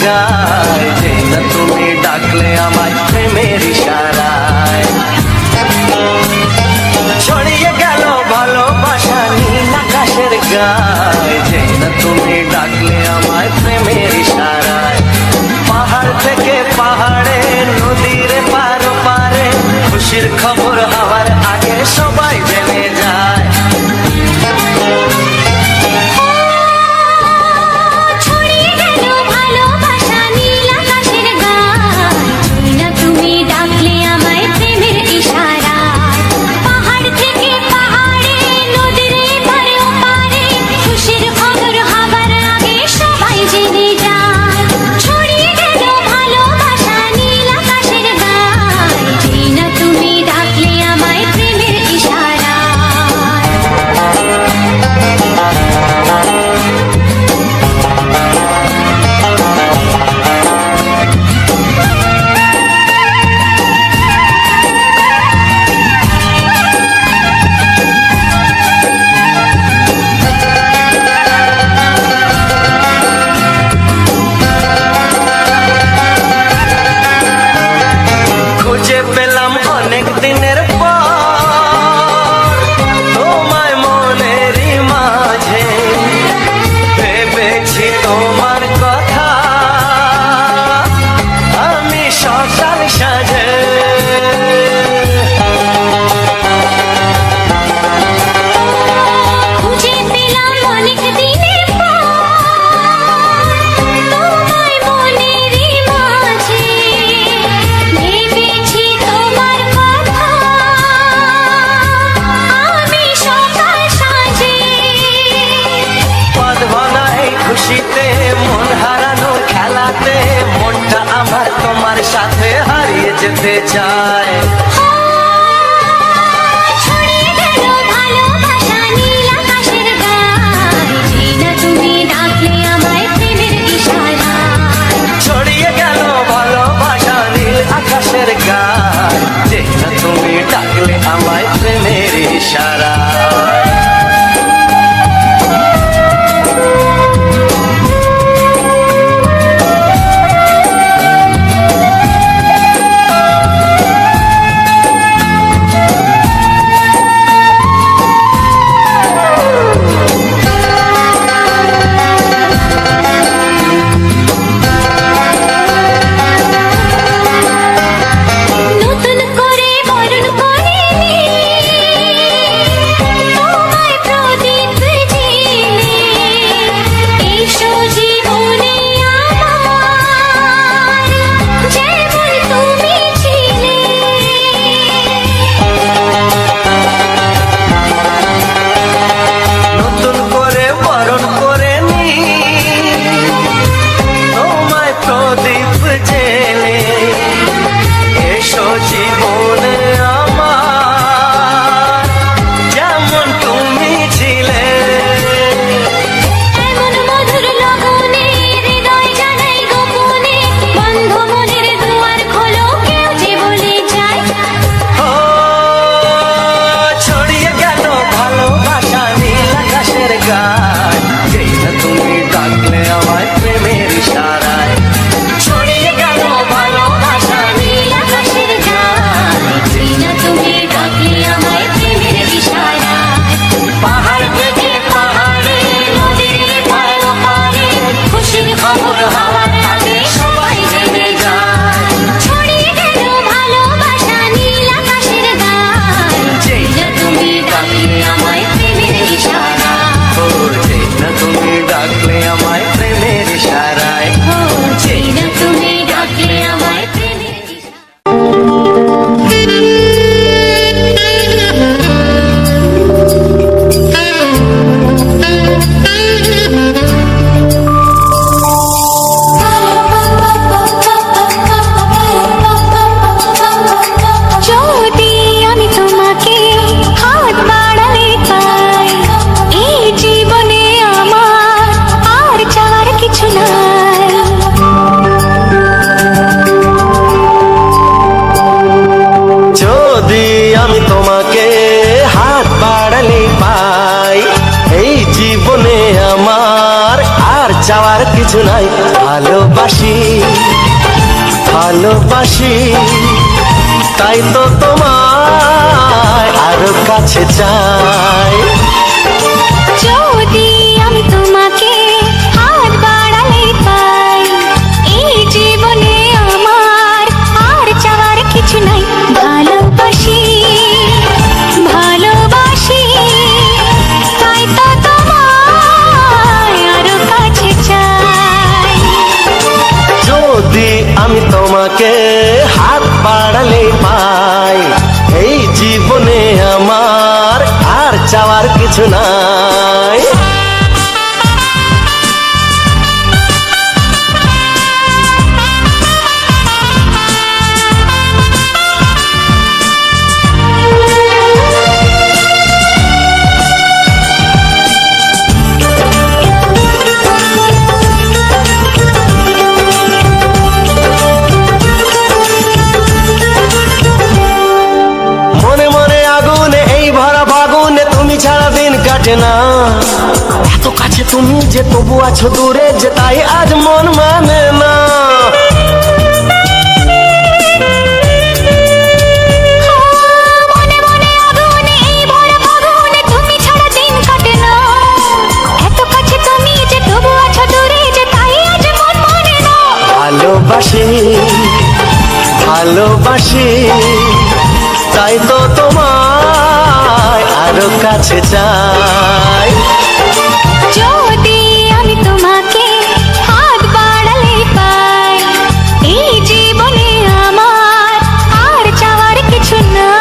গায়, যেই না তুমি ডাকলে আমায় প্রেমের ইশারায়। ছড়িয়ে গেল ভালোবাসা নীল আকাশের গায়, যেই না তুমি ডাকলে আমায় প্রেমের ইশারায়। পাহাড় থেকে পাহাড়ে, নদীর পার পারে, খুশির খবর হওয়ার আগে সবাই জেনে যায়। মন হারানো খেলাতে মনটা আমার তোমার সাথে হারিয়ে যেতে চায়। ছড়িয়ে গেল ভালোবাসা নীল আকাশের গায়, যেই না তুমি ডাকলে আমায় প্রেমের ইশারায়। চাওয়ার কিছু নাই। ভালোবাসি ভালোবাসি তাই তো তোমায় আরো কাছে চাই। যদি আমি তোমাকে হাত বাড়ালে পাই, এই জীবনে আমার আর চাওয়ার কিছু নাই। ভালোবাসি ভালোবাসি তাই তো তোমায় আরো কাছে চাই। যদি আমি তোমাকে হাত বাড়ালে পাই, এই জীবনে আমার আর চাওয়ার কিছু নাই। মনে মনে আগুনে এই ভরা ফাগুনে তুমি ছাড়া দিন কাটে না। এত কাছে তুমি যে তবু আছো দূরে, যে তাই আজ মন মানে না। মনে মনে আগুনে এই ভরা ফাগুনে তুমি ছাড়া দিন কাটে না। এত কাছে তুমি যে তবু আছো দূরে, যে তাই আজ মন মানে না। ভালোবাসি ভালোবাসি তাই তো তোমায় আরো কাছে চাই। যদি আমি তোমাকে হাত বাড়ালে পাই, এই জীবনে আমার আর চাওয়ার কিছু নাই।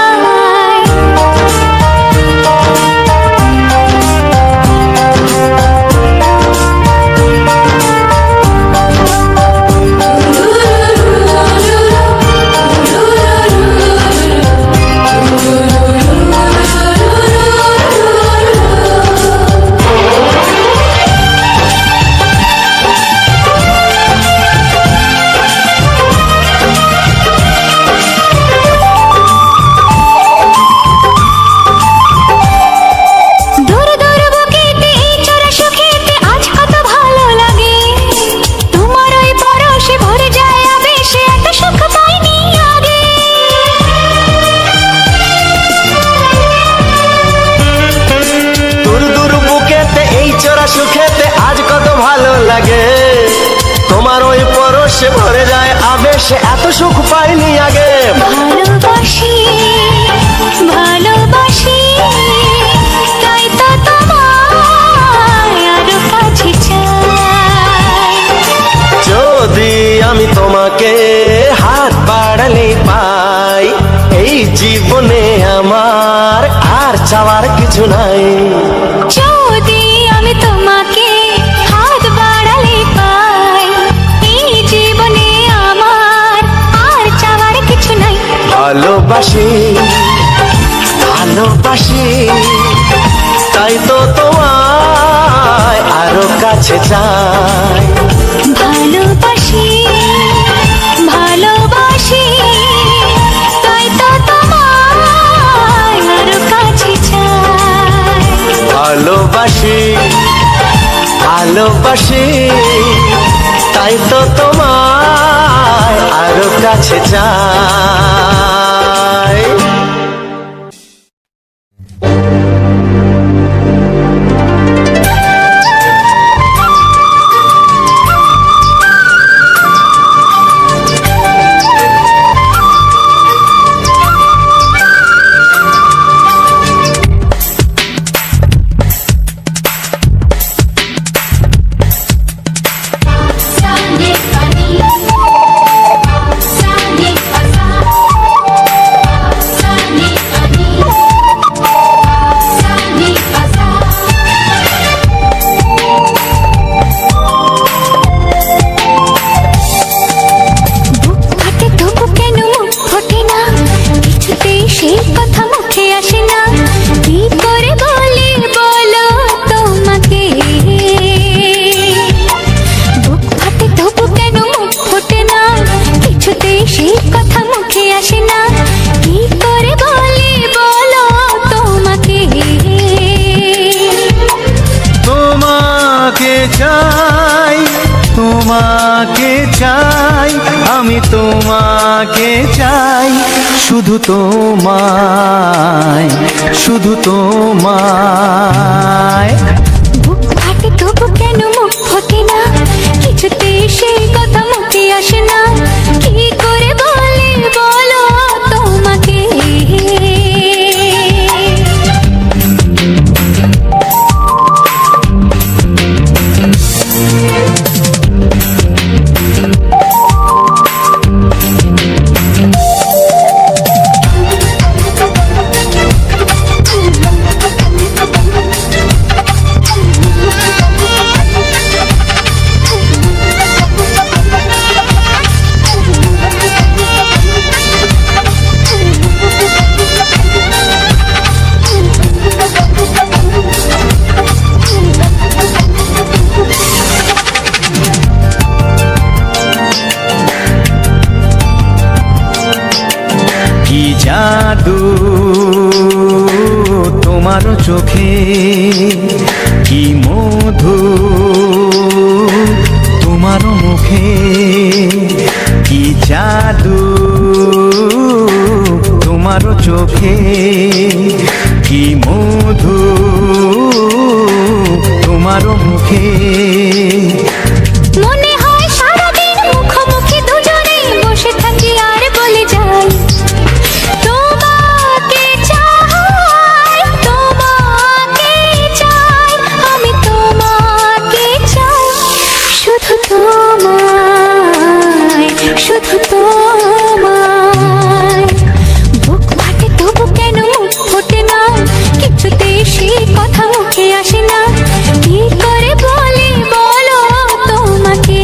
দূর দূর বুকেতে এই চোরা সুখেতে আজ কত ভালো লাগে। তোমার ওই পরশে ভরে যায় আবেশে, এত সুখ পাইনি আগে। দূর দূর বুকেতে এই চোরা সুখেতে আজ কত ভালো লাগে। তোমার ওই পরশে ভরে যায় আবেশে, এত সুখ পাইনি আগে। ভালোবাসি ভালোবাসি তাই তো তোমায় আরো কাছে চাই। যদি আমি তোমাকে হাত বাড়ালে পাই, এই জীবনে আমার আর চাওয়ার কিছু নাই। যদি আমি তোমাকে হাত বাড়ালে পাই, এই জীবনে আমার আর চাওয়ার কিছু নাই। ভালোবাসি ভালোবাসি তাই তো তোমায় আরো কাছে চাই। ভালোবাসি ভালোবাসি তাই তো তোমায় আরো কাছে চাই। ভালোবাসি ভালোবাসি তাই তো তোমায় আরো কাছে চাই। তোমাকে চাই, আমি তোমাকে চাই, শুধু তোমায়, শুধু তোমায়। বুক ফাটে তবু কেন মুখ ফোটে না, কিছুতে সেই কথা মুখে আসে না, কি করে বলে বলো তোমাকে। কি জাদু তোমার চোখে, কি মধু তোমার মুখে, কি জাদু তোমার চোখে, কি মধু তোমার মুখে। মনে হয় সারাদিন মুখোমুখি দুজনে বসে থাকি আর বলে যাই, তোমাকে চাই, তোমাকে চাই, আমি তোমাকে চাই, শুধু তোমায়, শুধু তোমায়। বুক ফাটে তবু কেন মুখ ফোটে না, কিছুতে সেই কথা মুখে আসে না, কি করে বলে বলো তোমাকে।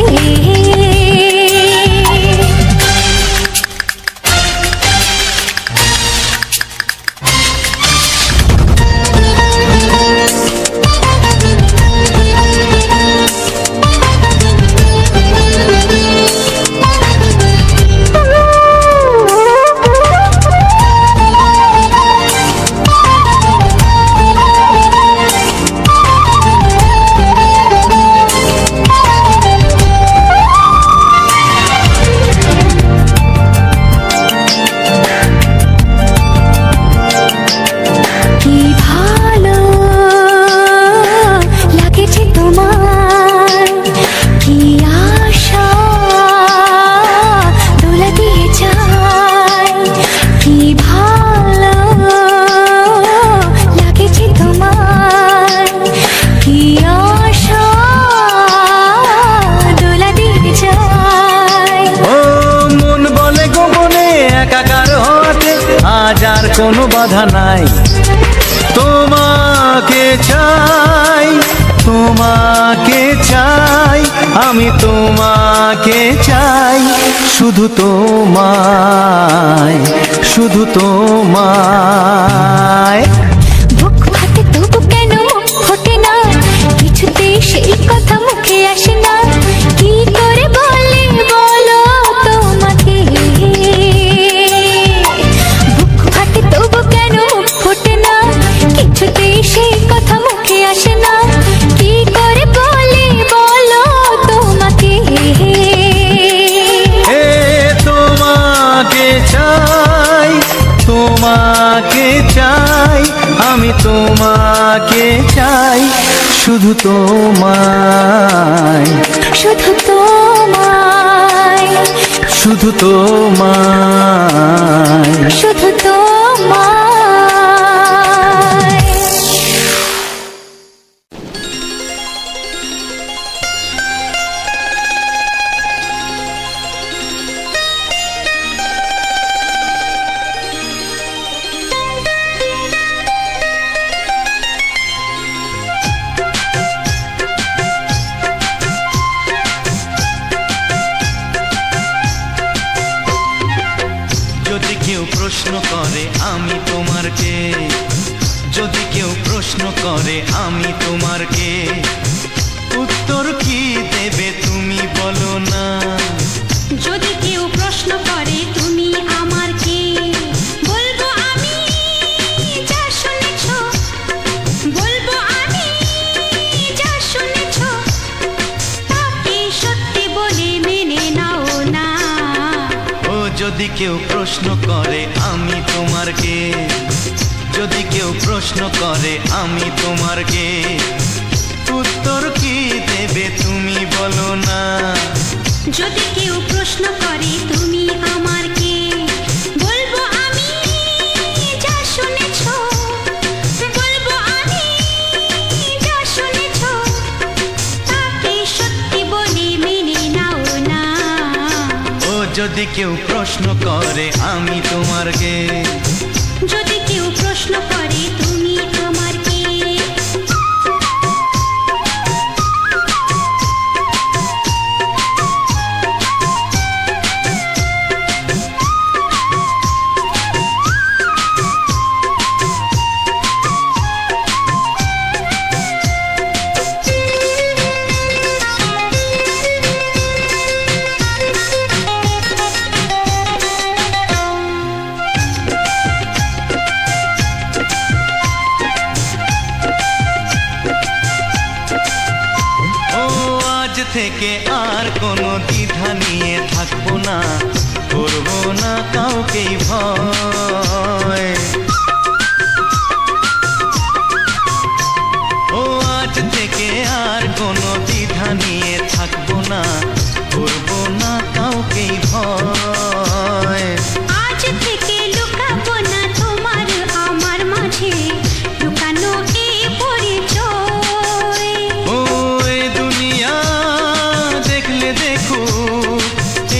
কি ভালো লাগেছে তোমার, কি আশা দোলা দিয়ে যায়, কি ভালো লাগেছে তোমার, কি আশা দোলা দিয়ে যায়। ও মন বলে গোপনে একাকার হতে আজ আর কোনো বাধা নাই, তোমাকে চাই, তোমাকে চাই, আমি তোমাকে চাই, শুধু তোমায়, শুধু তোমায়। বুক ফাটে তবু কেন মুখ ফোটে না, কিছুতে সেই কথা মুখে আসে না, কি করে বলে বলো তোমাকে। বুক ফাটে তবু কেন মুখ ফোটে না, কিছুতে সেই কথা মুখে আসে না, কি করে বলে বলো তোমাকে। এ তোমাকে চাই, তোমাকে চাই, আমি তোমাকে চাই, শুধু তোমায়, শুধু তোমায়, শুধু তোমায়। শুধু তোমায়। যদি কেউ প্রশ্ন করে আমি তোমার কে, যদি কেউ প্রশ্ন করে আমি তোমার কে, উত্তর কি দেবে তুমি বলো না। যদি কেউ প্রশ্ন করে তুমি আমার কে, বলবো আমি যা শুনেছো, বলবো আমি যা শুনেছো, তাকে সত্যি বলে যদি কেউ প্রশ্ন করে আমি তোমার কে, যদি কেউ প্রশ্ন করে আমি তোমার কে, উত্তর কি দেবে তুমি বলো না। যদি কেউ প্রশ্ন করে তুমি আমার কে, বলবো আমি যা শুনেছো, বলবো আমি যা শুনেছো, তাকে সত্যি বলে মেনে নাও না। ও যদি কেউ প্রশ্ন করে আমি তোমার কে, যদি কেউ প্রশ্ন করে তুমি আমার কে। থেকে আর কোনো দ্বিধা নিয়ে থাকবো না, করবো না কাউকেই ভয়। ও আজ থেকে আর কোনো দ্বিধা নিয়ে থাকবো না, করবো না কাউকেই ভয়। আজ থেকে লুকাবো না তোমার আমার মাঝে লুকানো এই পরিচয়। ও এই দুনিয়া দেখলে দেখো,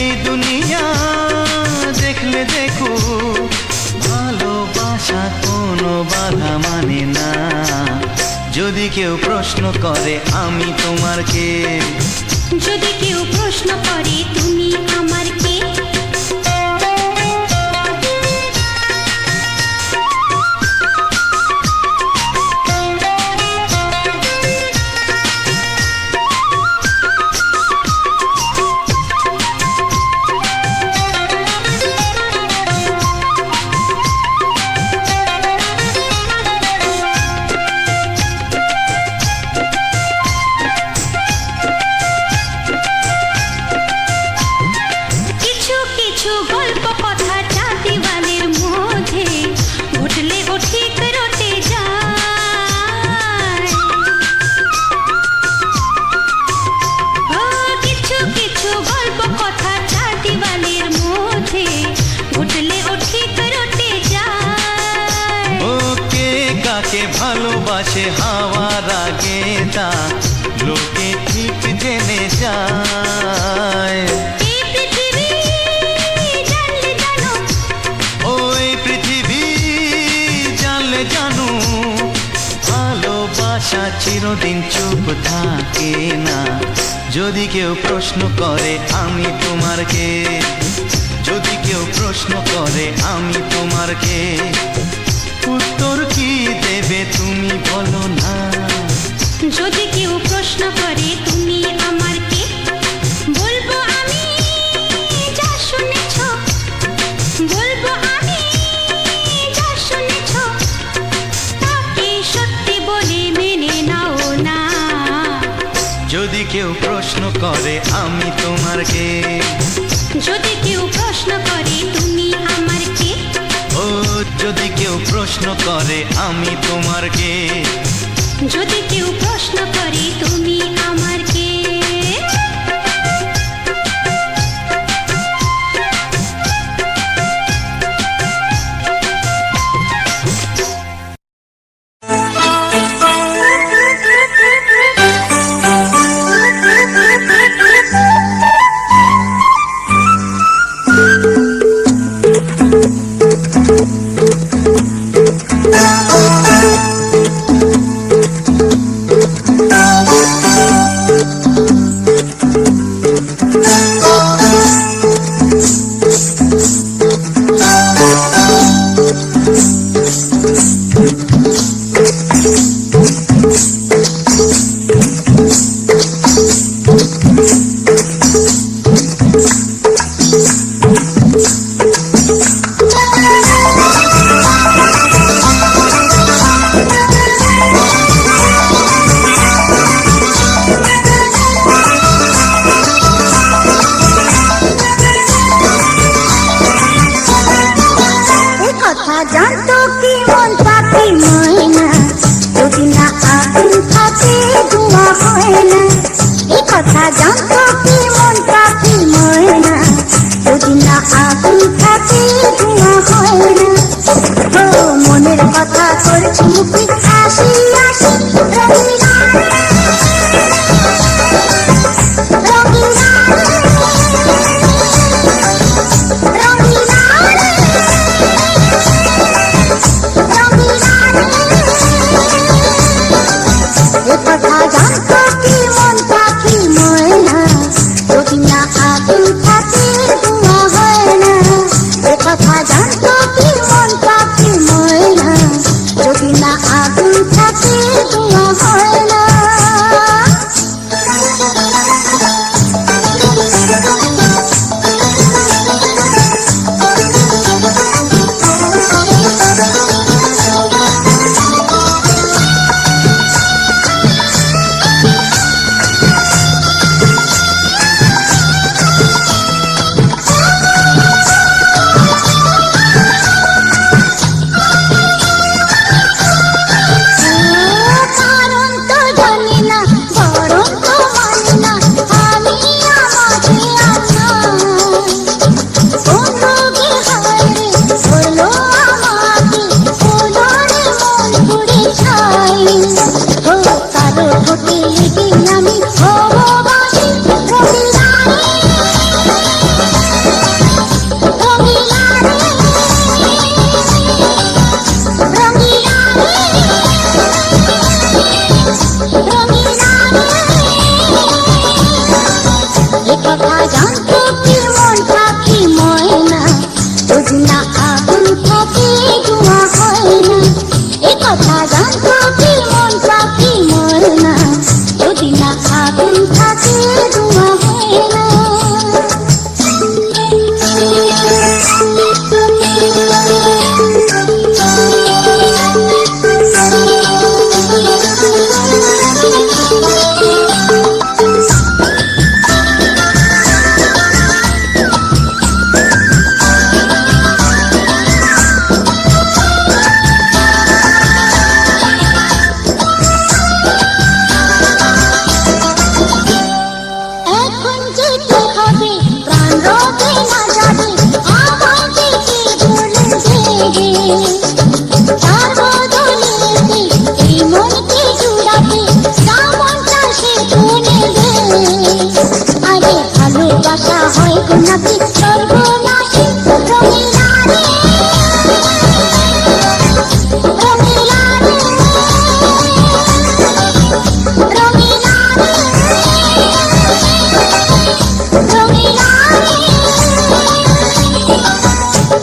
এই দুনিয়া দেখলে দেখো, ভালোবাসা কোনো বাধা মানে না। যদি কেউ প্রশ্ন করে আমি তোমার কে, যদি কেউ প্রশ্ন করে তুমি আমার কে। ভালোবাসে হাওয়ার আগে তা লোকে ঠিক জেনে যায়। এই পৃথিবী জানলে জানো, ওই পৃথিবী জানলে জানো, ভালোবাসা চিরদিন চুপ থাকে না। যদি কেউ প্রশ্ন করে আমি তোমার কে, যদি কেউ প্রশ্ন করে আমি তোমার কে, উত্তর কি দেবে তুমি বলো না। যদি কেউ প্রশ্ন করে তুমি আমার কে, বলবো আমি যা শুনেছো, বলবো আমি যা শুনেছো, তাকে সত্যি বলে মেনে নাও না। যদি কেউ প্রশ্ন করে আমি তোমার কে, যদি কেউ প্রশ্ন করে তুমি আমার কে, ও যদি কেউ প্রশ্ন করে আমি তোমার কে, যদি কেউ প্রশ্ন করে তুমি আমার কে। জানতো কি মন পাখি ময়না, যদি না আগুন থাকে ধোঁয়া হয় না। এই কথা জানতো কি মন পাখি ময়না, যদি না আগুন থাকে ধোঁয়া হয় না। ও মনের কথা করছি মুখে হাসি হাসি, রঙিলা রঙিলা রঙিলা কথা জানতো কি মন পাখি ময়না, যদি না আগুন থাকে ধোঁয়া হয় না। এ কথা জানতো কি মন পাখি ময়না, যদি না আগুন থাকে ধোঁয়া হয় না। কারণ তো জানি না, বরং তো মানি না, আমি আমাকে কোন রোগে হায়রে ধরলো আমাকে, কোনরে মন পুড়ে ছাই। ও কারো ঠোঁটে লেগে আমি ভববাসী, রঙিলা রঙিলা রঙিলা এ কথা জানতো কি মন পাখি ময়না, যদি না আগুন থাকে ধোঁয়া হয় না। এ কথা জানতো কি মন পাখি ময়না, যদি না আগুন থাকে ধোঁয়া হয় না। এখন যেতে হবে প্রাণ রবে না যাবে, আমার যেতে ভুলে দেবে। তার বদলেতে এই মনকে জুড়াবে, যেমনটা সে শুনে দে। আরে ভালোবাসা হয় গো নাকি সর্বনাশী, রঙিলা রে রঙিলা রে রঙিলা রে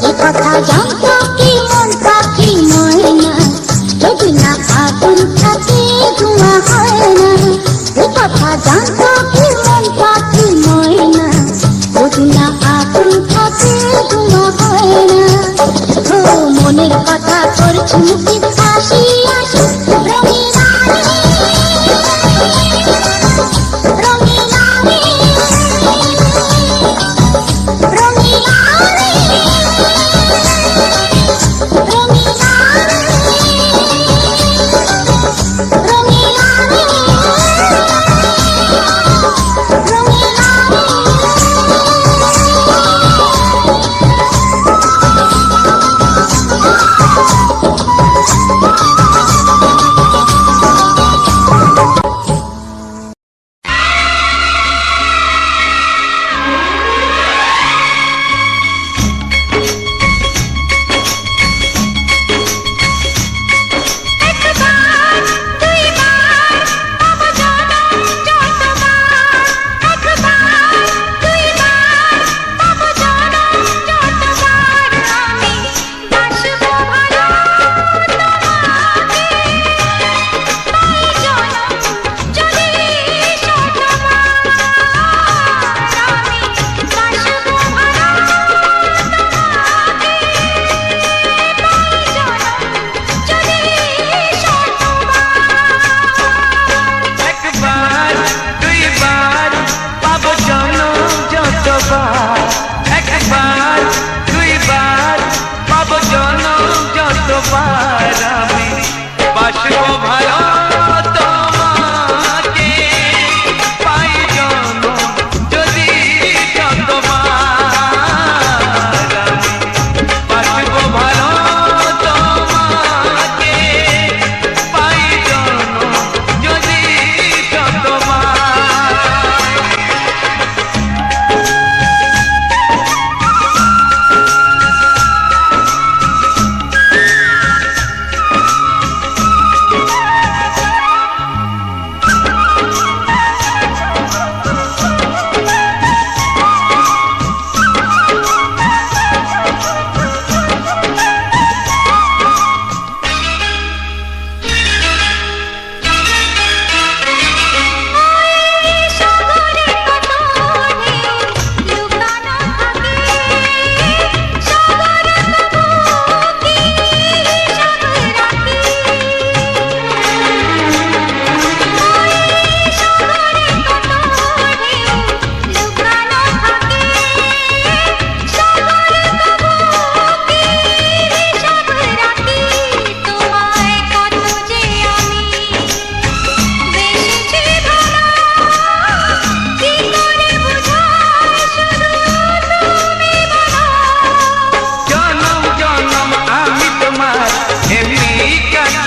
এ কথা জানতো কি মন পাখি ময়না, যদি না আগুন থাকে ধোঁয়া হয় না। এ কথা জানতো কি মন পাখি ময়না, যদি না আগুন থাকে ধোঁয়া হয় না। ও মনের কথা করছি মুখে হাসি হাসি, রঙিলা রঙিলা রঙিলা রঙিলা রঙিলা রঙিলা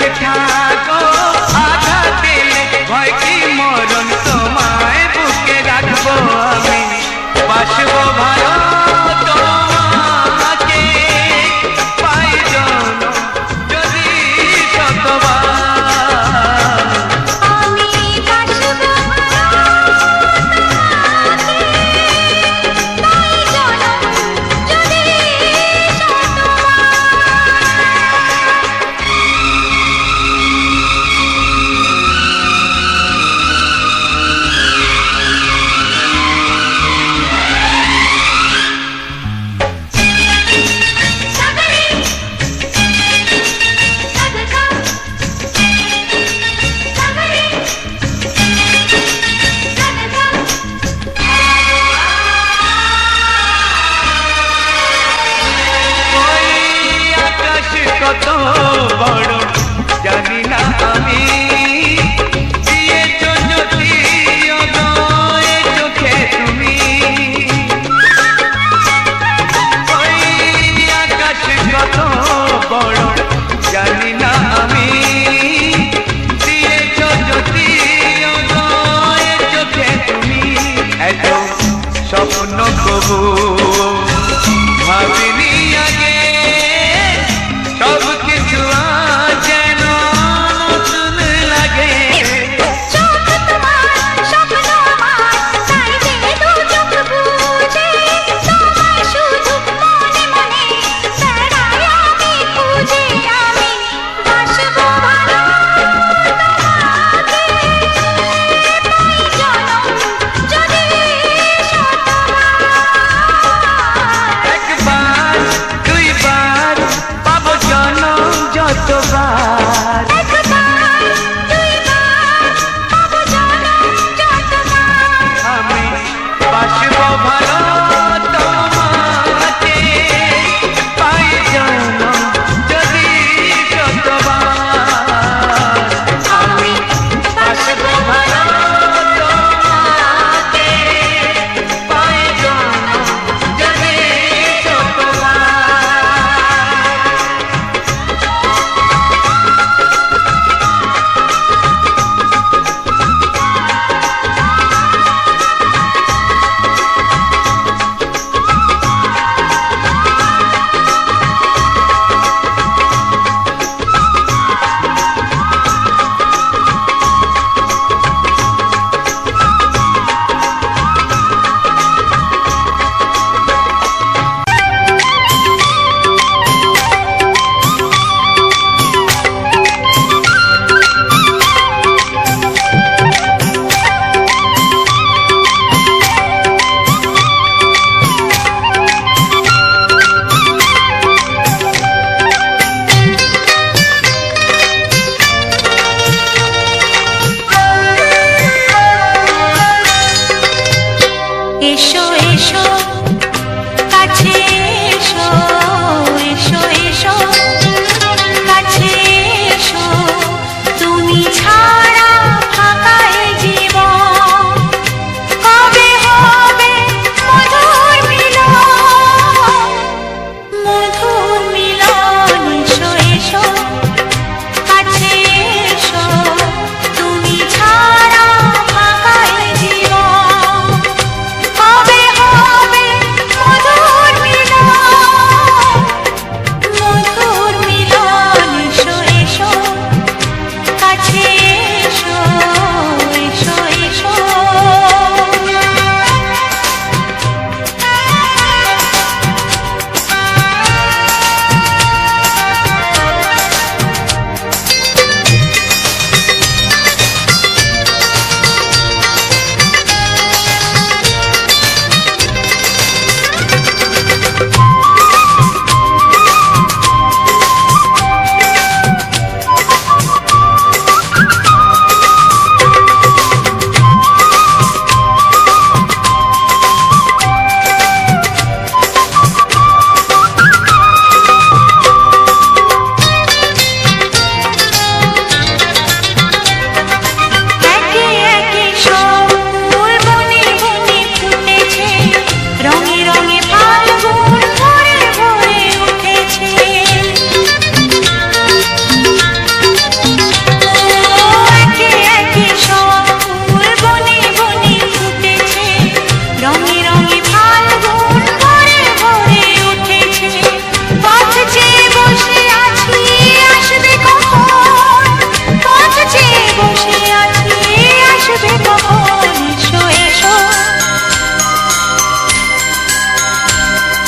কাছে থাকো, আঘাত দিলে ভয় কি মরণ, তোমায় বুকে রাখবো আমি, বাসবো ভালো তোমাকে, পাই জনম যদি শতবার। আমি বাসবো তাই জনম যদি ওই আকাশ কত বড় জানি না আমি, দিয়েছ জ্যোতি অদয় চোখে তুমি। ওই আকাশ কত বড় জানি না আমি, দিয়েছ জ্যোতি অদয় চোখে তুমি। এত স্বপ্ন কবু ভাবিনি আগে, সব কিছু আজ যেন নতুন লাগে। চোখ তোমার স্বপ্ন আমার, তাই যে দু চোখ বুঝে তোমায় শুধু মনে মনে বেড়াই আমি খুঁজে। আমি বাসবো ভালো তোমাকে, পাই জনম যদি শতবার। একবার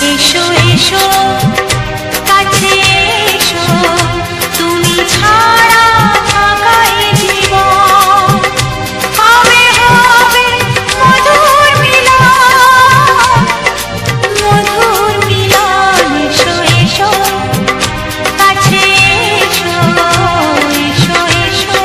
এসো এসো কাছে এসো তুমি ছাড়া ফাঁকা এ জীবন হবে হবে মধুর মিলন মধুর মিলন এসো এসো কাছে এসো এসো এসো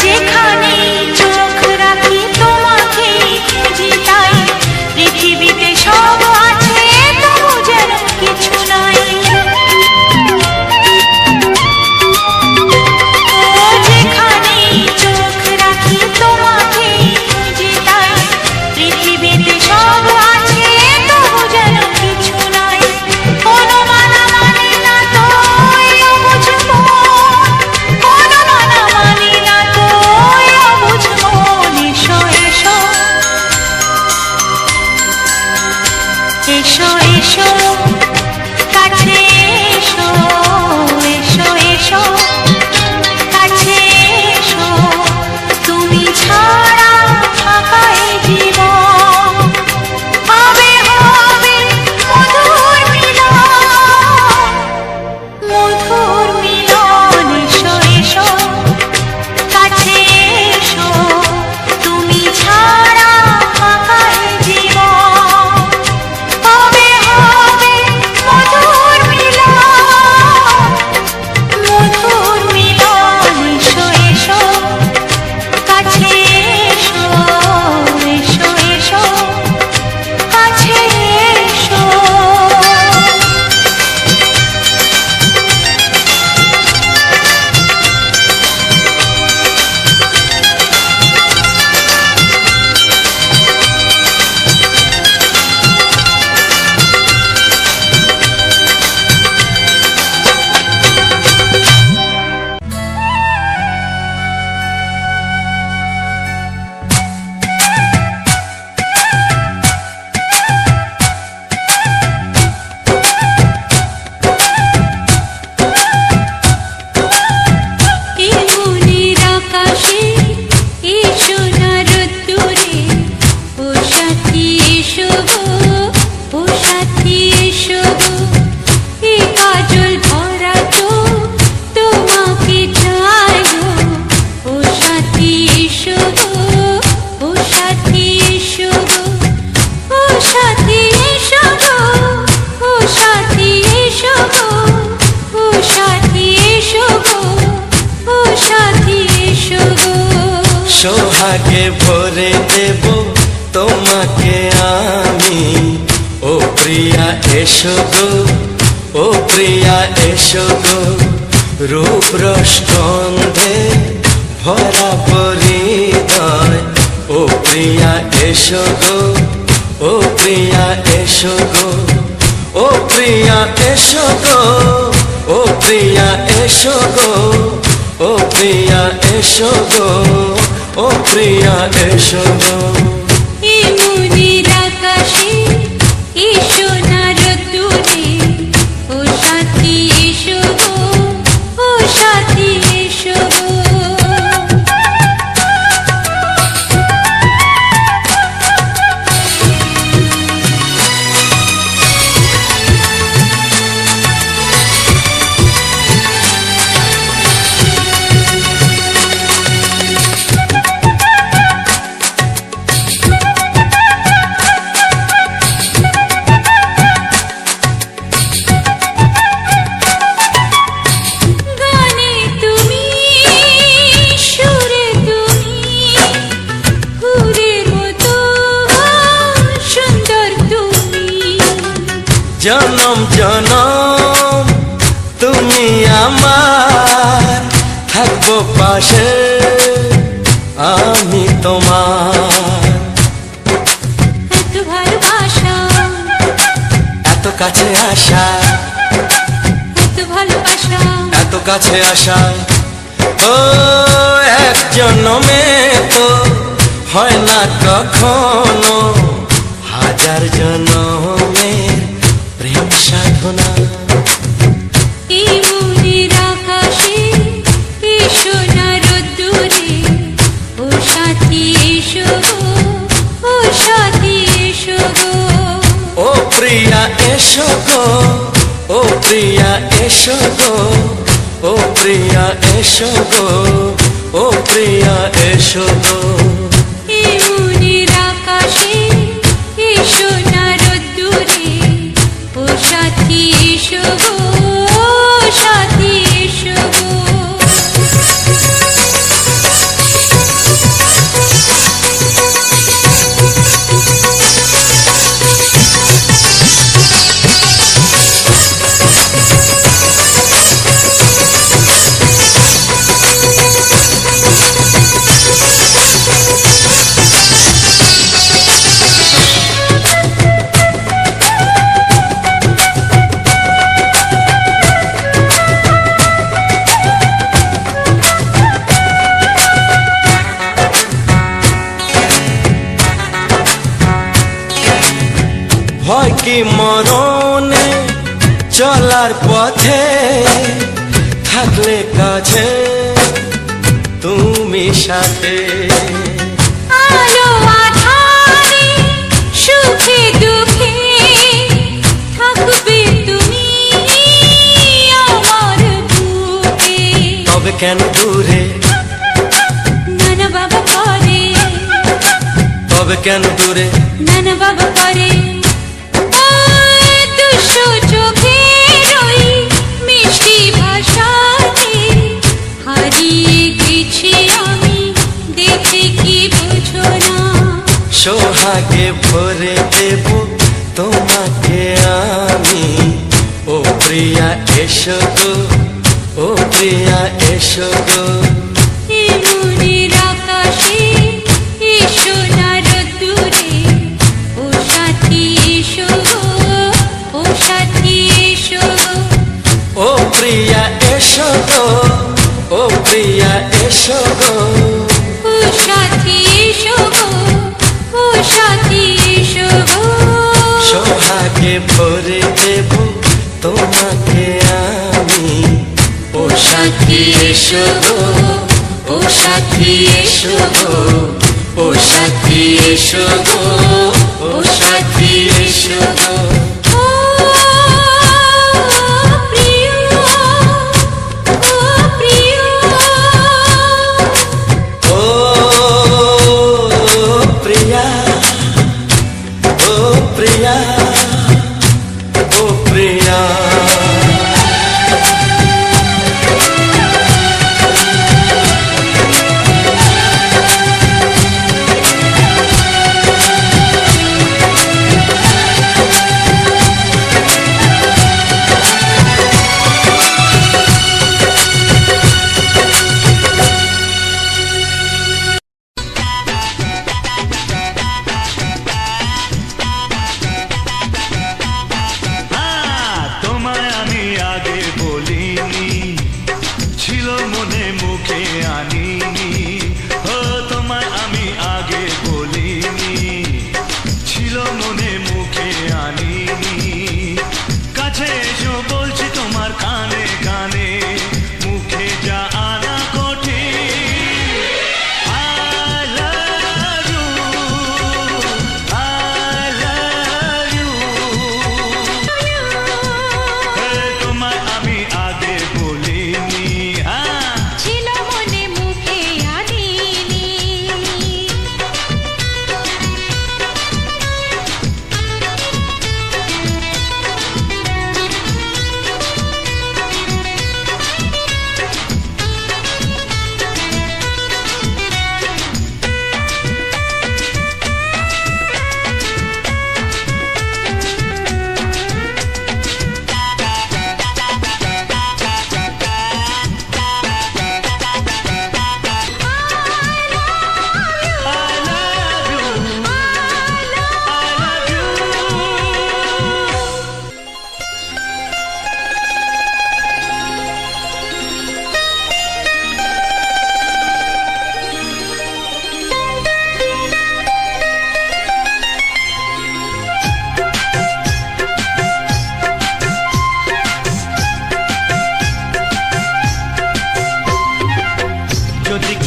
যেখানে চোখ রাখি তোমাকে খুঁজি তাই পৃথিবীতে সব আছে তবু যেন কিছু নাই যেখানে চোখ রাখি তোমাকে খুঁজি তাই পৃথিবীতে সব আছে তবু যেন কিছু নাই কোনো মানা মানে না তো বুঝবো কোনো মানা মানে না তো বুঝবো এসো এসো এসো এসো কাছে এসো এসো এসো কাছে এসো তুমি ছাড়া ফাঁকা এ জীবন হবে হবে মধুর মিলন মধুর মিলন এসো এসো কাছে এসো তুমি ছাড়া ফাঁকা এ জীবন হবে হবে মধুর মিলন মধুর মিলন এসো এসো কাছে এসো এসো এসো কাছে এসো এই মনের আকাশে এসো না রোদ্দুরে ও সাথী এসো গো ও সাথী এসো গো এই কাজল ভরা তো তোমাকে চাই গো ও সাথী এসো গো ও সাথী এসো গো ও সাথী এসো গো ও সাথী এসো গো ও সাথী এসো গো ও সাথী এসো গো সোহাগে ভরে দেব তোমাকে আমি ও প্রিয়া এসো গো ও প্রিয়া এসো গো রূপ রসগন্ধে ভরা পরিদয় ও প্রিয়া এসো গো ও প্রিয়া এসো গো ও প্রিয়া এসো গো ও প্রিয়া এসো গো ও প্রিয়া এসো গো ও প্রিয়া এসো গো এই মনের আকাশে এসো না রোদ্দুরে ও সাথী এসো গো ও সাথী এসো গো জনম জনম ভালোবাসে আমি তোমার। এত ভালোবাসা, এত কাছে আসা, এত ভালোবাসা, এত কাছে আসা, ও এক জন্মে তো হয় না কখনো, হাজার জন্মের প্রেম সাধনা। এই মনের আকাশে এসো না রোদ্দুরে, ও সাথী এসো গো, ও সাথী এসো গো। ও প্রিয়া এসো গো, ও প্রিয়া এসো গো, ও প্রিয়া এসো গো, ও প্রিয়া এসো গো। এই মনের আকাশে এসো না রোদ্দুরে, ও সাথী এসো গো, ও সাথী এসো গো। ভয় কি মরণে চলার পথে, থাকলে কাছে তুমি সাথে। আলো আঁধারে সুখে দুঃখে থাকবে তুমি আমার বুকে। তবে কেন দূরে, নানা বাবা করে, তবে কেন দূরে, নানা বাবা করে। ওই দুশো চোখের ওই মিষ্টি ভাষাতে হারিয়ে গেছি আমি, দেখে কি বোঝো না। সোহাগে ভরে দেব তোমাকে আমি, ও প্রিয়া এসো গো, ও প্রিয়া এসো গো। এই মনের আকাশে এসো না রোদ্দুরে, ও সাথী এসো গো, ও সাথী এসো গো। ও প্রিয়া এসো গো, ও প্রিয়া এসো গো। ও সাথী এসো গো, ও সাথী এসো গো। সোহাগে ভরে দেব তোমাকে আমি, ও সাথী এসো গো, ও সাথী এসো গো, ও সাথী এসো গো, ও সাথী এসো গো। ও প্রিয়, ও প্রিয়, ও প্রিয়া, ও প্রিয়া, ও প্রিয়া।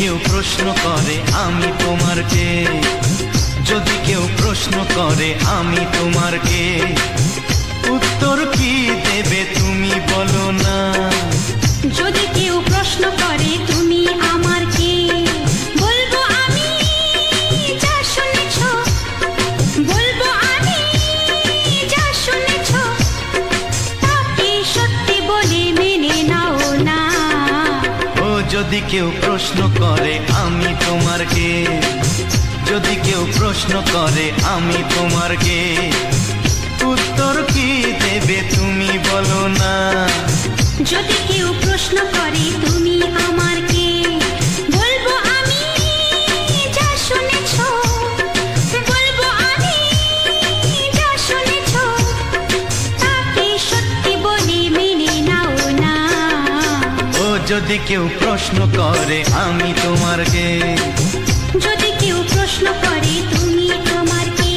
কেউ প্রশ্ন করে আমি তোমার কে, যদি কেউ প্রশ্ন করে আমি তোমার কে, উত্তর কি দেবে তুমি বলো না। যদি কেউ প্রশ্ন করে তুমি আমার কে, বলবো আমি যা শুনেছ, বলবো আমি যা শুনেছ, তাকে সত্যি বলে মেনে নাও না। ও যদি কেউ প্রশ্ন করে আমি তোমার কে, যদি কেউ প্রশ্ন করে আমি তোমার কে, উত্তর কি দেবে তুমি বলো না। যদি কেউ প্রশ্ন করে তুমি আমার কে, বলবো আমি যা শুনেছ, বলবো আমি যা শুনেছ, তাকে সত্যি বলে মেনে নাও না। ও যদি কেউ প্রশ্ন করে আমি তোমার কে, যদি কেউ প্রশ্ন করে তুমি আমার কে।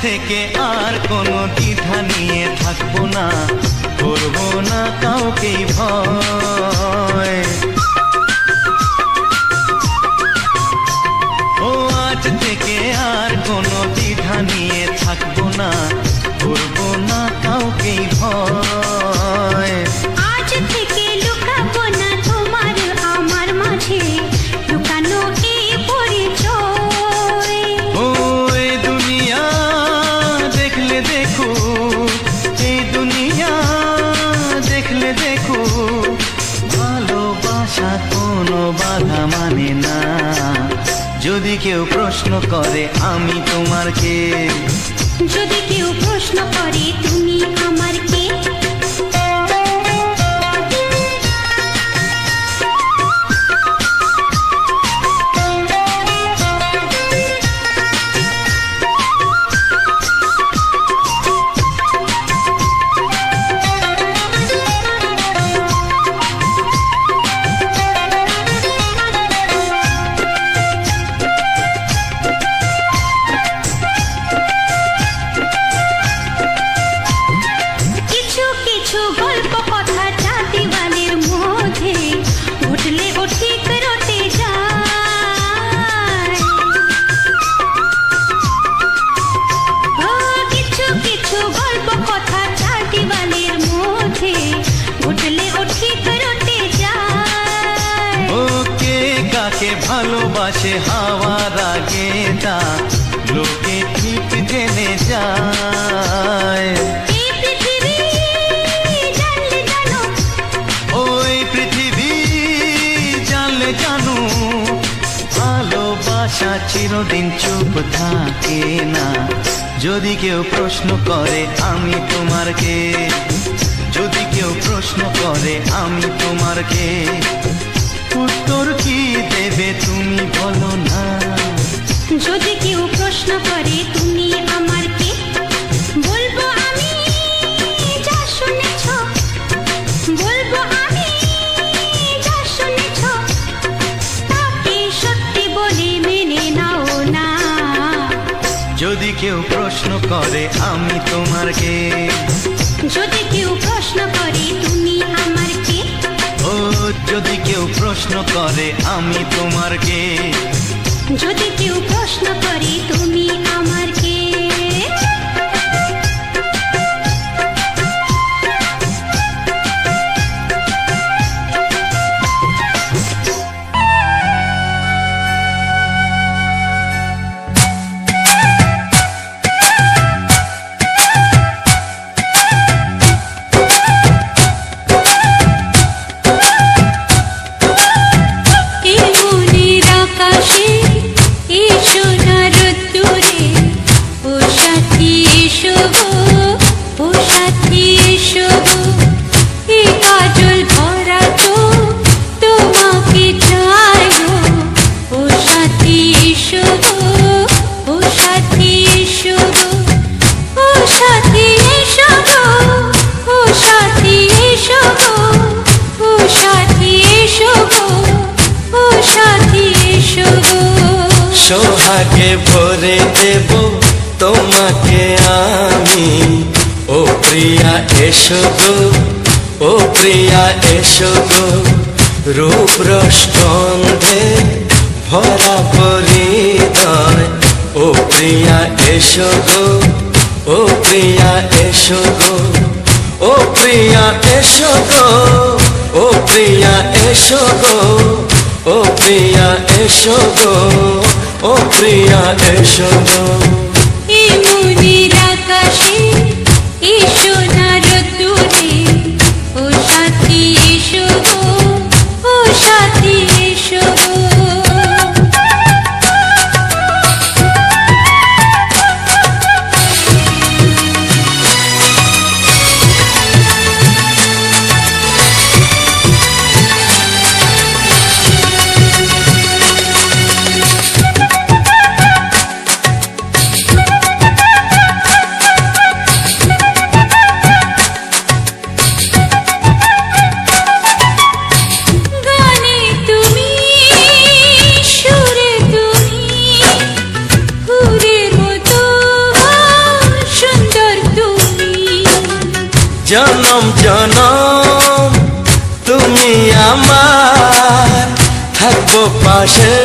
থেকে আর কোনো দ্বিধা নিয়ে থাকবো না, করবো না কাউকেই ভয়। ও আজ থেকে আর কোনো দ্বিধা নিয়ে থাকবো না, করবো না কাউকেই ভয়। আজ থেকে লুকাবো না তোমার আমার মাঝে লুকানো এই পরিচয়। ও এই দুনিয়া দেখলে দেখো, এই দুনিয়া দেখলে দেখো, ভালোবাসা কোনো বাধা মানে না। যদি কেউ প্রশ্ন করে আমি তোমার কে, যদি কেউ প্রশ্ন করে তুমি আমার কে। ভালোবাসে হাওয়ার আগে তা লোকে ঠিক জেনে যায়। ওই পৃথিবী জানলে জানো, ভালোবাসা চিরদিন চুপ থাকে না। যদি কেউ প্রশ্ন করে আমি তোমার কে, যদি কেউ প্রশ্ন করে আমি তোমার কে, উত্তর কি দেবে তুমি বলো না। যদি কেউ প্রশ্ন করে তুমি আমার কে, বলবো আমি যা শুনেছ, বলবো আমি যা শুনেছ, তাকে সত্যি বলে মেনে নাও না। যদি কেউ প্রশ্ন করে আমি তোমার কে, যদি কেউ প্রশ্ন করে তুমি আমার কে, ও যদি কেউ প্রশ্ন করে আমি তোমার কে, যদি কেউ প্রশ্ন করে তুমি আমার কে। এই মনের আকাশে এই সোনার রোদ্দুর সোহাগে ভরে দেব তোমাকে আমি। ও প্রিয়া এসো গো, ও প্রিয়া এসো গো, রূপ রস গন্ধে ভরা পরিদয়। ও প্রিয়া এসো গো, ও প্রিয়া এসো গো, ও প্রিয়া এসো গো, ও প্রিয়া এসো গো, ও প্রিয়া এসো গো, ও প্রিয়া এসো গো। এই মনের আকাশে এই সোনার রোদ্দুরে, ও সাথী এসো গো, ও সাথী এসো গো। গানে তুমি, সুরে তুমি, ফুলের মতো সুন্দর তুমি। জনম জনম তুমি আমার, থাকবো পাশে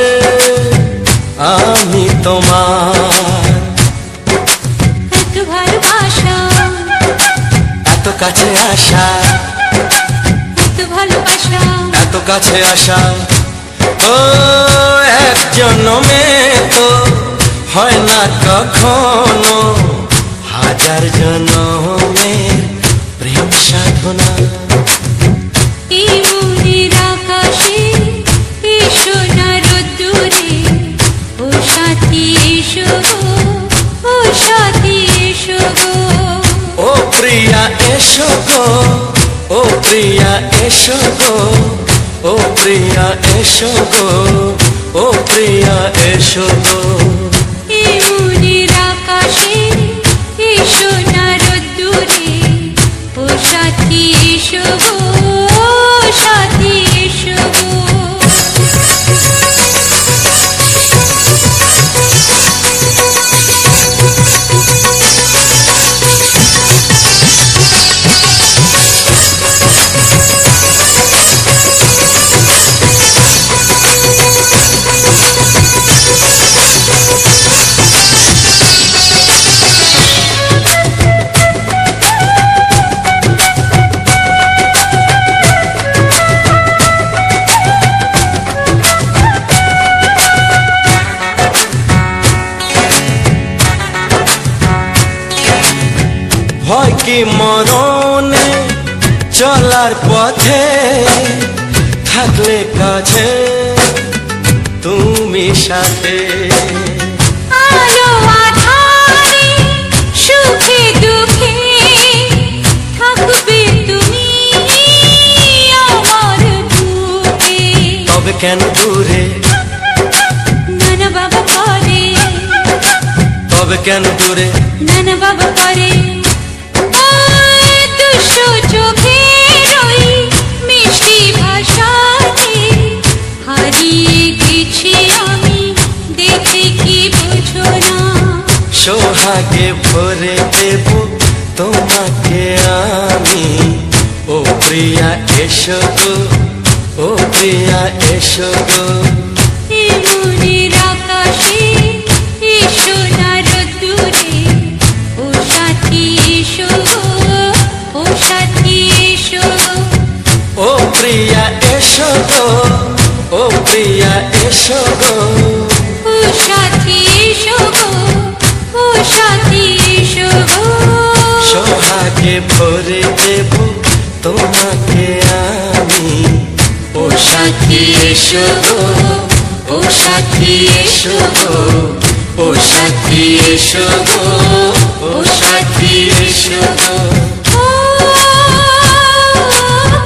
আমি তোমার। এত ভালোবাসা, এত কাছে আসা, এত ভালোবাসা, এত কাছে আসা, ও এক জন্মে তো হয় না কখনো, হাজার জন্মের প্রেম সাধনা। এই মনের আকাশে এই সোনার রোদ্দুরে, ও সাথী এসো গো, ও সাথী এসো গো। ও প্রিয়া এসো গো, ও প্রিয়া এসো গো, ও প্রিয়া এসো গো, ও প্রিয়া এসো গো। এই মনের আকাশে এই সোনার রোদ্দুরে, ও সাথী এসো গো, ও সাথী এসো গো। ভয় কি মরণে চলার পথে, থাকলে কাছে তুমি সাথে। আলো আঁধারে সুখে দুঃখে থাকবে তুমি আমার বুকে। তবে কেন দূরে, নানা বাবা করে, তবে কেন দূরে, নানা বাবা করে। ওই দুশো চোখের ওই মিষ্টি ভাষাতে হারিয়ে গেছি আমি, দেখে কি বুঝো না। সোহাগে ভরে দেব তোমাকে আমি। ও প্রিয়া এসো গো, ও প্রিয়া এসো গো, এই মনের আকাশে এই সোনার রোদ্দুরে, ও সাথী এসো গো, ও সাথী এসো গো। ও প্রিয়া এসো গো, ও প্রিয়া এসো গো, ও সাথী এসো গো, ও সাথী এসো গো। সোহাগে ভরে দেব তোমাকে আমি। ও সাথী এসো গো, ও সাথী এসো গো, ও সাথী এসো গো, ও সাথী এসো গো। ও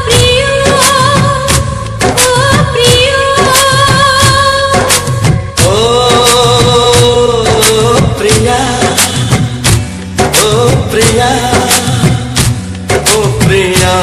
প্রিয়, ও প্রিয়, ও প্রিয়া, ও প্রিয়া, ও প্রিয়া।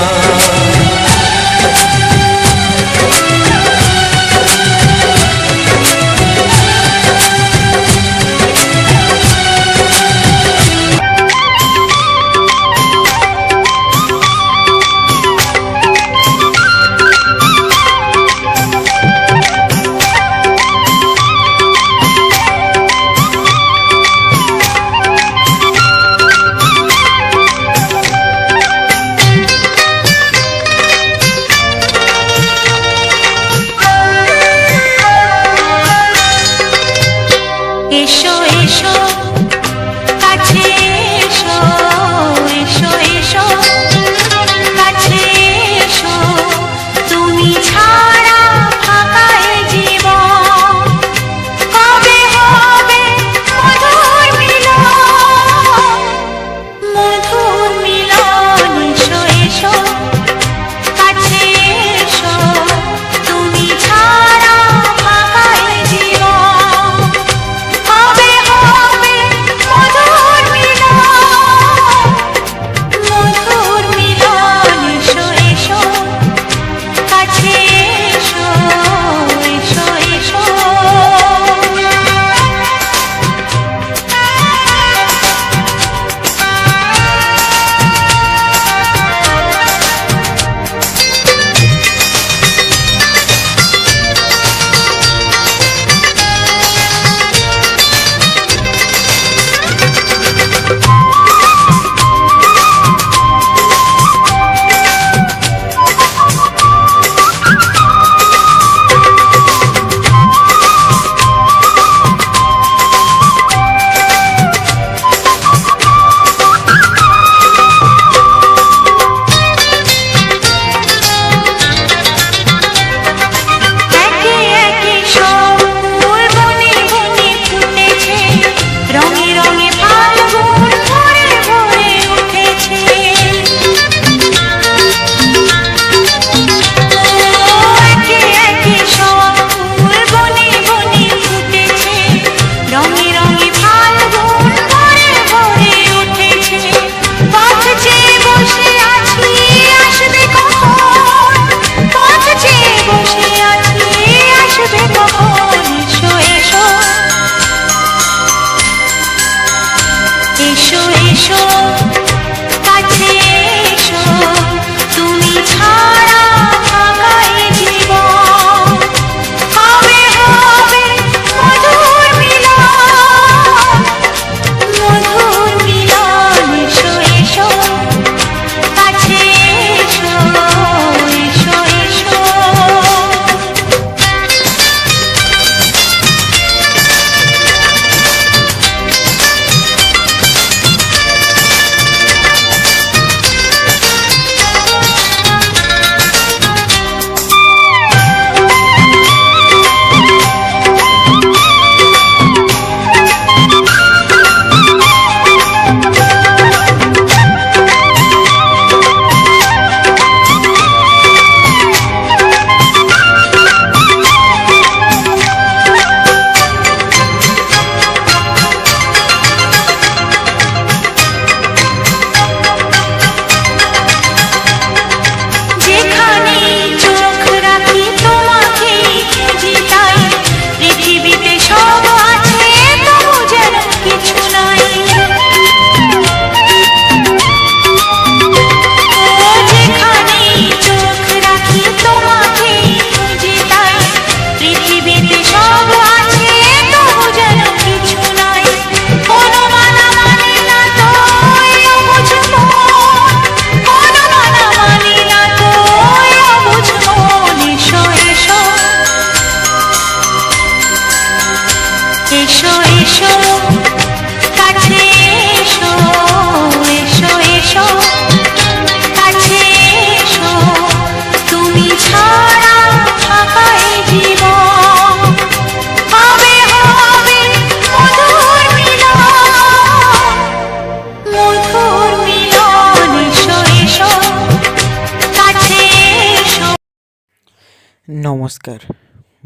নমস্কার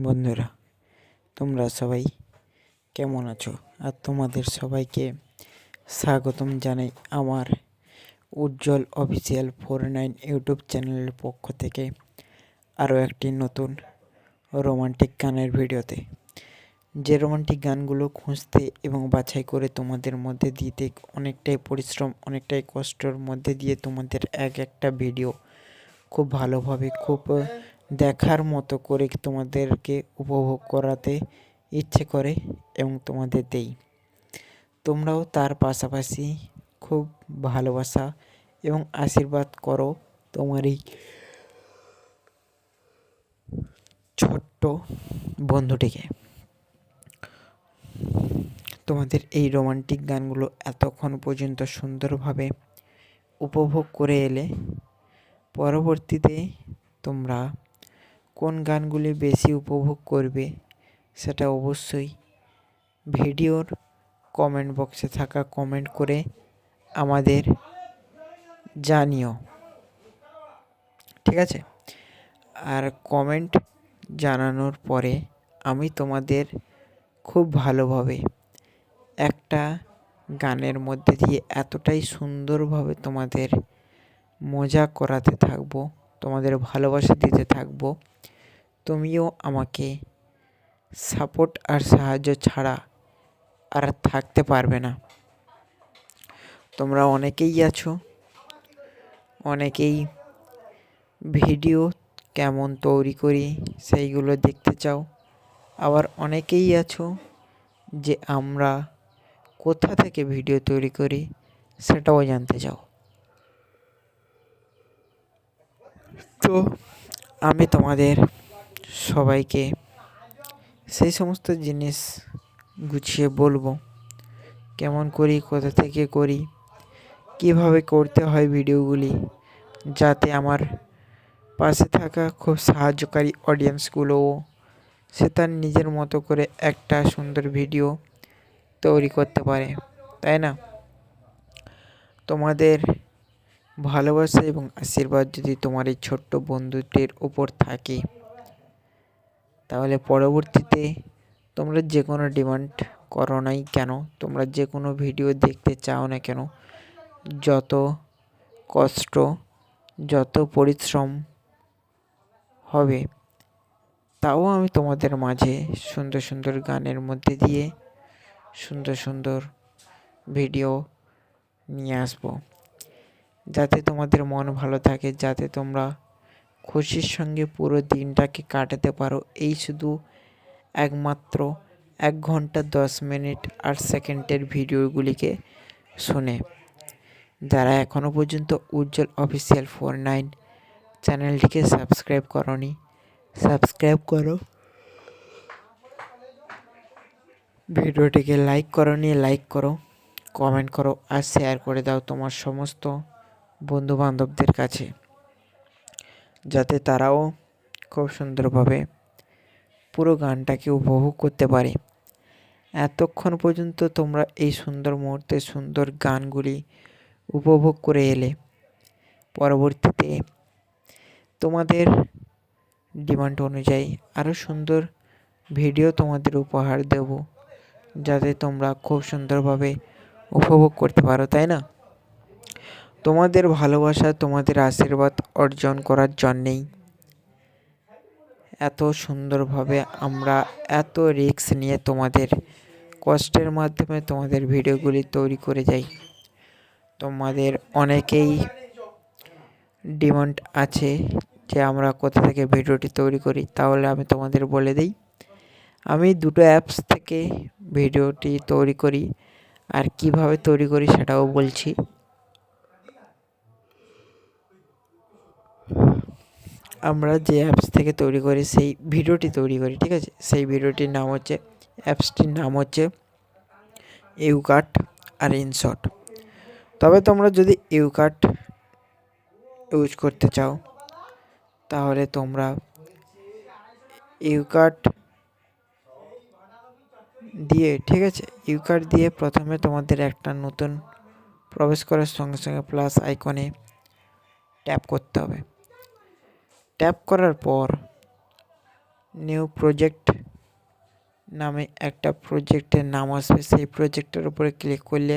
বন্ধুরা, তোমরা সবাই কেমন আছো? আর তোমাদের সবাইকে স্বাগতম জানাই আমার উজ্জ্বল অফিসিয়াল 49 ইউটিউব চ্যানেলের পক্ষ থেকে আরও একটি নতুন রোমান্টিক গানের ভিডিওতে। যে রোমান্টিক গানগুলো খুঁজতে এবং বাছাই করে তোমাদের মধ্যে দিতে অনেকটাই পরিশ্রম, অনেকটাই কষ্টর মধ্যে দিয়ে তোমাদের একটা ভিডিও খুব ভালোভাবে, খুব দেখার মতো করে তোমাদেরকে উপভোগ করাতে ইচ্ছে করে এবং তোমাদের দেই। তোমরাও তার পাশাপাশি খুব ভালোবাসা এবং আশীর্বাদ করো তোমার এই ছোট্ট বন্ধুটিকে। তোমাদের এই রোমান্টিক গানগুলো এতক্ষণ পর্যন্ত সুন্দরভাবে উপভোগ করে এলে, পরবর্তীতে তোমরা কোন গানগুলি বেশি উপভোগ করবে সেটা অবশ্যই ভিডিওর কমেন্ট বক্সে থাকা কমেন্ট করে আমাদের জানিও, ঠিক আছে? আর কমেন্ট জানানোর পরে আমি তোমাদের খুব ভালোভাবে একটা গানের মধ্যে দিয়ে এতটাই সুন্দরভাবে তোমাদের মজা করাতে থাকবো, তোমাদের ভালোবাসা দিতে থাকবো, তুমিও আমাকে সাপোর্ট আর সাহায্য ছাড়া আর থাকতে পারবে না। তোমরা অনেকেই আছো, অনেকেই ভিডিও কেমন তৈরি করি সেইগুলো দেখতে চাও, আবার অনেকেই আছো যে আমরা কোথা থেকে ভিডিও তৈরি করি সেটাও জানতে চাও। তো আমি তোমাদের সবাইকে সেই সমস্ত জিনিস গুছিয়ে বলবো, কেমন করি, কোথা থেকে করি, কিভাবে করতে হয় ভিডিওগুলি, যাতে আমার পাশে থাকা খুব সাহায্যকারী অডিয়েন্সগুলোও সে তার নিজের মতো করে একটা সুন্দর ভিডিও তৈরি করতে পারে, তাই না? তোমাদের ভালোবাসা এবং আশীর্বাদ যদি তোমার এই ছোট্ট বন্ধুটির উপর থাকে, তাহলে পরবর্তীতে তোমরা যে কোনো ডিমান্ড করো নাই কেন, তোমরা যে কোনো ভিডিও দেখতে চাও না কেন, যত কষ্ট, যত পরিশ্রম হবে, তাও আমি তোমাদের মাঝে সুন্দর সুন্দর গানের মধ্যে দিয়ে সুন্দর সুন্দর ভিডিও নিয়ে আসবো, যাতে তোমাদের মন ভালো থাকে, যাতে তোমরা খুশির সঙ্গে পুরো দিনটাকে কাটাতে পারো এই শুধু একমাত্র 1 ঘন্টা 10 মিনিট 8 সেকেন্ডের ভিডিওগুলিকে শুনে। যারা এখনও পর্যন্ত উজ্জ্বল অফিসিয়াল 49 চ্যানেলটিকে সাবস্ক্রাইব করোনি, সাবস্ক্রাইব করো, ভিডিওটিকে লাইক করোনি লাইক করো, কমেন্ট করো আর শেয়ার করে দাও তোমার সমস্ত বন্ধুবান্ধবদের কাছে, যাতে তারাও খুব সুন্দরভাবে পুরো গানটাকে উপভোগ করতে পারে। এতক্ষণ পর্যন্ত তোমরা এই সুন্দর মুহূর্তে সুন্দর গানগুলি উপভোগ করে এলে, পরবর্তীতে তোমাদের ডিমান্ড অনুযায়ী আরও সুন্দর ভিডিও তোমাদের উপহার দেব, যাতে তোমরা খুব সুন্দরভাবে উপভোগ করতে পারো, তাই না? তোমাদের ভালোবাসা, তোমাদের আশীর্বাদ অর্জন করার জন্যেই এত সুন্দরভাবে আমরা এত রিস্ক নিয়ে তোমাদের কষ্টের মাধ্যমে তোমাদের ভিডিওগুলি তৈরি করে যাই। তোমাদের অনেকেই ডিমান্ড আছে যে আমরা কোথা থেকে ভিডিওটি তৈরি করি, তাহলে আমি তোমাদের বলে দিই, আমি দুটো অ্যাপস থেকে ভিডিওটি তৈরি করি, আর কিভাবে তৈরি করি সেটাও বলছি। আমরা যে অ্যাপস থেকে তৈরি করি সেই ভিডিওটি তৈরি করি, ঠিক আছে? সেই ভিডিওটির নাম হচ্ছে, অ্যাপসটির নাম হচ্ছে ইউকাট আর ইনশট। তবে তোমরা যদি ইউকাট ইউজ করতে চাও, তাহলে তোমরা ইউকাট দিয়ে, ঠিক আছে, ইউকাট দিয়ে প্রথমে তোমাদের একটা নতুন প্রবেশ করার সঙ্গে সঙ্গে প্লাস আইকনে ট্যাপ করতে হবে। ট্যাপ করার পর নিউ প্রজেক্ট নামে একটা প্রজেক্টের নাম আসবে। সেই প্রজেক্টের উপরে ক্লিক করলে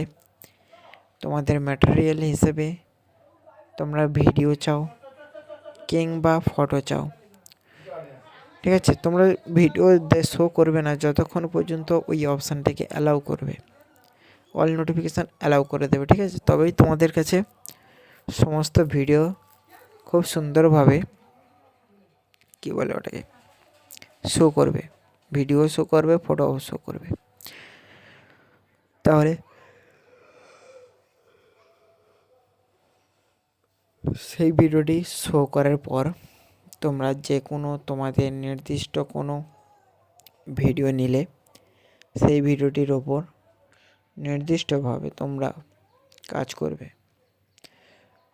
তোমাদের ম্যাটেরিয়াল হিসেবে তোমরা ভিডিও চাও কিংবা ফটো চাও, ঠিক আছে। তোমরা ভিডিও শো করবে না যতক্ষণ পর্যন্ত ওই অপশানটাকে অ্যালাউ করবে, অল নোটিফিকেশান অ্যালাউ করে দেবে, ঠিক আছে। তবেই তোমাদের কাছে সমস্ত ভিডিও খুব সুন্দরভাবে কী বলে ওটাকে শো করবে, ভিডিও শো করবে, ফটোও শো করবে। তাহলে সেই ভিডিওটি শো করার পর তোমরা যে কোনো তোমাদের নির্দিষ্ট কোনো ভিডিও নিলে সেই ভিডিওটির ওপর নির্দিষ্টভাবে তোমরা কাজ করবে।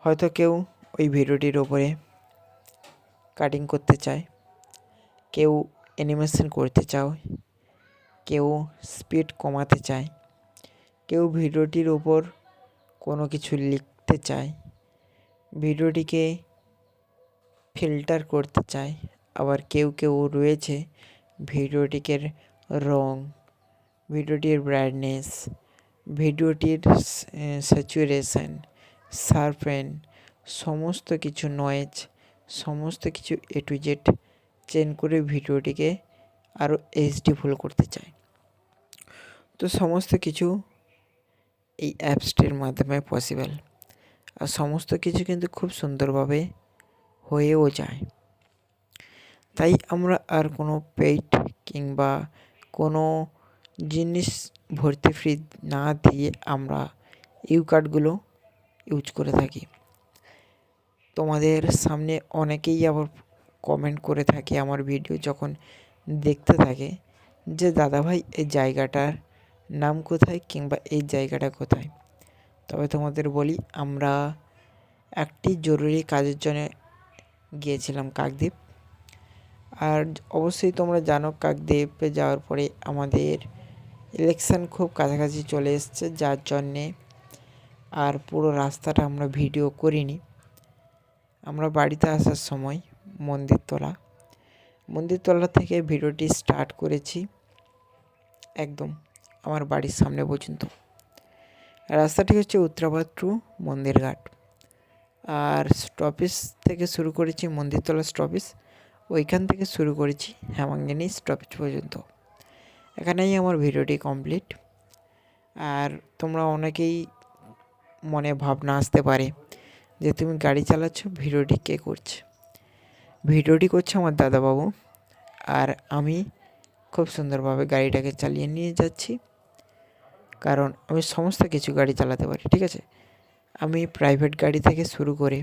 হয়তো কেউ ওই ভিডিওটির ওপরে কাটিং করতে চায়, কেউ অ্যানিমেশন করতে চাও, কেউ স্পিড কমাতে চায়, কেউ ভিডিওটির ওপর কোনো কিছু লিখতে চায়, ভিডিওটিকে ফিল্টার করতে চায়, আবার কেউ কেউ রয়েছে ভিডিওটিকে রং, ভিডিওটির ব্রাইটনেস, ভিডিওটির স্যাচুরেশন, শার্পেন, সমস্ত কিছু নয়েজ, সমস্ত কিছু এ টু জেড চেঞ্জ করে ভিডিওটিকে আরও এইচডি ফুল করতে চায়। তো সমস্ত কিছু এই অ্যাপসটির মাধ্যমে পসিবল, আর সমস্ত কিছু কিন্তু খুব সুন্দরভাবে হয়েও যায়। তাই আমরা আর কোনো পেইড কিংবা কোনো জিনিস ভর্তি ফ্রি না দিয়ে আমরা কার্ডগুলো ইউজ করে থাকি। তোমাদের সামনে অনেকেই আবার কমেন্ট করে থাকে আমার ভিডিও যখন দেখতে থাকে যে দাদাভাই এই জায়গাটার নাম কোথায় কিংবা এই জায়গাটা কোথায়। তবে তোমাদের বলি, আমরা একটি জরুরি কাজের জন্য গিয়েছিলাম কাকদ্বীপ। আর অবশ্যই তোমরা জানো কাকদ্বীপে যাওয়ার পরে আমাদের ইলেকশন খুব কাছাকাছি চলে এসছে, যার জন্যে আর পুরো রাস্তাটা আমরা ভিডিও করিনি। আমরা বাড়িতে আসার সময় মন্দিরতলা থেকে ভিডিওটি স্টার্ট করেছি একদম আমার বাড়ির সামনে পর্যন্ত। রাস্তাটি হচ্ছে উত্তরাবাদ টু মন্দিরঘাট, আর স্টপেজ থেকে শুরু করেছি মন্দিরতলা স্টপেজ, ওইখান থেকে শুরু করেছি হেমাঙ্গিনী স্টপেজ পর্যন্ত। এখানেই আমার ভিডিওটি কমপ্লিট। আর তোমরা অনেকেই মনে ভাবনা আসতে পারে যে তুমি গাড়ি চালাচ্ছ, ভিডিওটি কে করছে? ভিডিওটি করছে আমার দাদাবাবু, আর আমি খুব সুন্দরভাবে গাড়িটাকে চালিয়ে নিয়ে যাচ্ছি, কারণ আমি সমস্ত কিছু গাড়ি চালাতে পারি, ঠিক আছে। আমি প্রাইভেট গাড়ি থেকে শুরু করে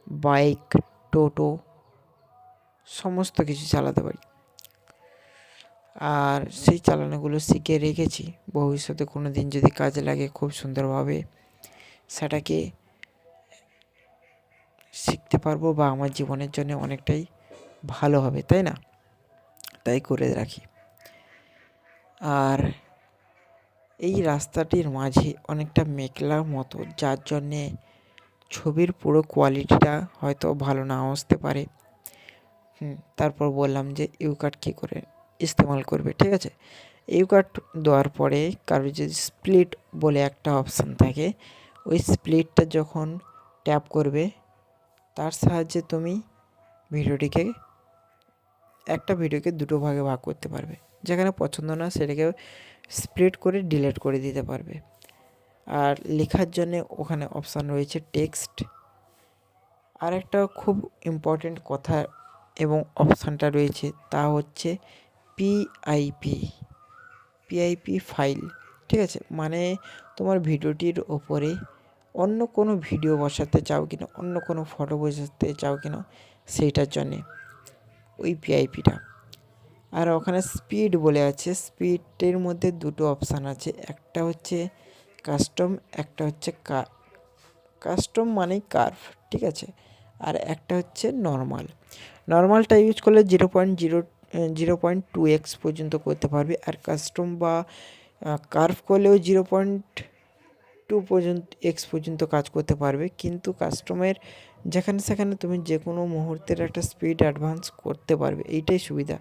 বাইক, টোটো সমস্ত কিছু চালাতে পারি। আর সেই চালানোগুলো শিখে রেখেছি, ভবিষ্যতে কোনো দিন যদি কাজে লাগে খুব সুন্দরভাবে সেটাকে শিখতে পারবো, বা আমার জীবনের জন্য অনেকটাই ভালো হবে, তাই না? তাই করে রাখি। আর এই রাস্তাটির মাঝে অনেকটা মেঘলা মতো, যার জন্যে ছবির পুরো কোয়ালিটিটা হয়তো ভালো নাও আসতে পারে। তারপর বললাম যে কার্ড কী করে ইস্তেমাল করবে, ঠিক আছে। কার্ড দেওয়ার পরে কারোর যদি স্প্লিট বলে একটা অপশান থাকে, ওই স্প্লিটটা যখন ট্যাপ করবে তার সাহায্যে তুমি একটা ভিডিওকে দুটো ভাগে ভাগ করতে পারবে। যেখানে পছন্দ না সেটাকে স্প্লিট করে ডিলিট করে দিতে পারবে। আর লেখার জন্য ওখানে অপশান রয়েছে টেক্সট। আর একটা খুব ইম্পর্টেন্ট কথা এবং অপশানটা রয়েছে, তা হচ্ছে পিআইপি ফাইল, ঠিক আছে। মানে তোমার ভিডিওটির ওপরে অন্য কোনো ভিডিও বসাতে চাও কিনা, অন্য কোনো ফটো বসাতে চাও কিনা, সেইটার জন্যে ওই পিআইপিটা। আর ওখানে স্পিড বলে আছে, স্পিডের মধ্যে দুটো অপশান আছে, একটা হচ্ছে কাস্টম, একটা হচ্ছে কাস্টম মানেই কার্ভ, ঠিক আছে। আর একটা হচ্ছে নর্মালটা ইউজ করলে 0.2x পর্যন্ত করতে পারবে। আর কাস্টম বা কার্ভ করলেও পর্যন্ত এক্স পর্যন্ত কাজ করতে পারবে, কিন্তু কাস্টমার যেখানে সেখানে তুমি যে কোনো মুহূর্তের একটা স্পিড অ্যাডভান্স করতে পারবে, এইটাই সুবিধা।